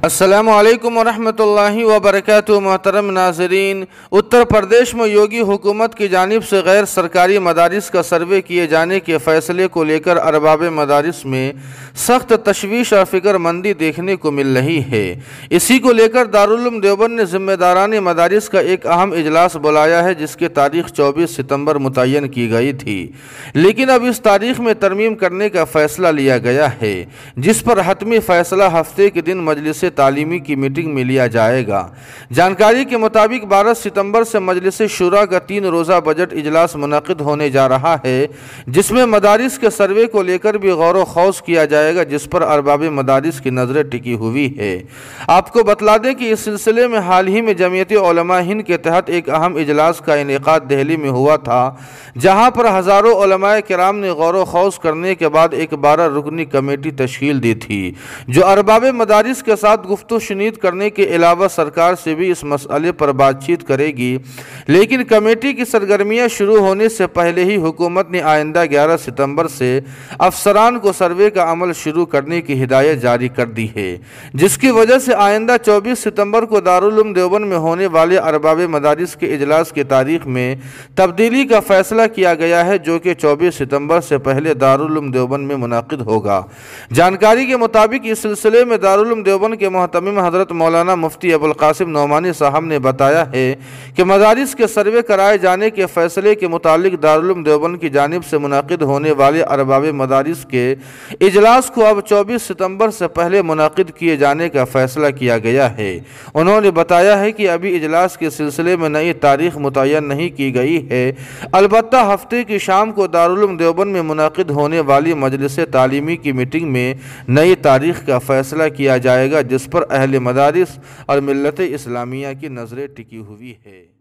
السلام علیکم ورحمۃ اللہ وبرکاتہ۔ محترم ناظرین، اتر پردیش میں یوگی حکومت کی جانب سے غیر سرکاری مدارس کا سروے کیے جانے کے فیصلے کو لے کر ارباب مدارس میں سخت تشویش اور فکر مندی دیکھنے کو مل رہی ہے۔ اسی کو لے کر دارالعلوم دیوبند نے ذمہ داران مدارس کا ایک اہم اجلاس بلایا ہے، جس کی تاریخ 24 ستمبر متعین کی گئی تھی، لیکن اب اس تاریخ میں ترمیم کرنے کا فیصلہ لیا گیا ہے، جس پر حتمی فیصلہ ہفتے کے دن مجلس تعلیمی کی میٹنگ میں لیا جائے گا۔ جانکاری کے مطابق 12 ستمبر سے مجلس شورا کا 3 روزہ بجٹ اجلاس منعقد ہونے جا رہا ہے، جس میں مدارس کے سروے کو لے کر بھی غور و خوض کیا جائے گا، جس پر ارباب مدارس کی نظریں ٹکی ہوئی ہے۔ آپ کو بتلا دیں کہ اس سلسلے میں حال ہی میں جمعیت علماء ہند کے تحت ایک اہم اجلاس کا انعقاد دہلی میں ہوا تھا، جہاں پر ہزاروں علماء کرام نے غور و خوض کرنے کے بعد ایک 12 رکنی کمیٹی تشکیل دی تھی، جو ارباب مدارس کے ساتھ گفت و شنید کرنے کے علاوہ سرکار سے بھی اس مسئلے پر بات چیت کرے گی۔ لیکن کمیٹی کی سرگرمیاں شروع ہونے سے پہلے ہی حکومت نے آئندہ 11 ستمبر سے افسران کو سروے کا عمل شروع کرنے کی ہدایت جاری کر دی ہے، جس کی وجہ سے آئندہ 24 ستمبر کو دارالعلوم دیوبند میں ہونے والے ارباب مدارس کے اجلاس کی تاریخ میں تبدیلی کا فیصلہ کیا گیا ہے، جو کہ 24 ستمبر سے پہلے دارالعلوم دیوبند میں منعقد ہوگا۔ جانکاری کے مطابق اس سلسلے میں دارالعلوم دیوبند کے محتمم حضرت مولانا مفتی ابوالقاسم نعمانی صاحب نے بتایا ہے کہ مدارس کے سروے کرائے جانے کے فیصلے کے متعلق دارالعلوم دیوبند کی جانب سے منعقد ہونے والے ارباب مدارس کے اجلاس کو اب 24 ستمبر سے پہلے منعقد کیے جانے کا فیصلہ کیا گیا ہے۔ انہوں نے بتایا ہے کہ ابھی اجلاس کے سلسلے میں نئی تاریخ متعین نہیں کی گئی ہے، البتہ ہفتے کی شام کو دارالعلوم دیوبند میں منعقد ہونے والی مجلس تعلیمی کی میٹنگ میں نئی تاریخ کا فیصلہ کیا جائے گا، جس پر اہل مدارس اور ملت اسلامیہ کی نظریں ٹکی ہوئی ہے۔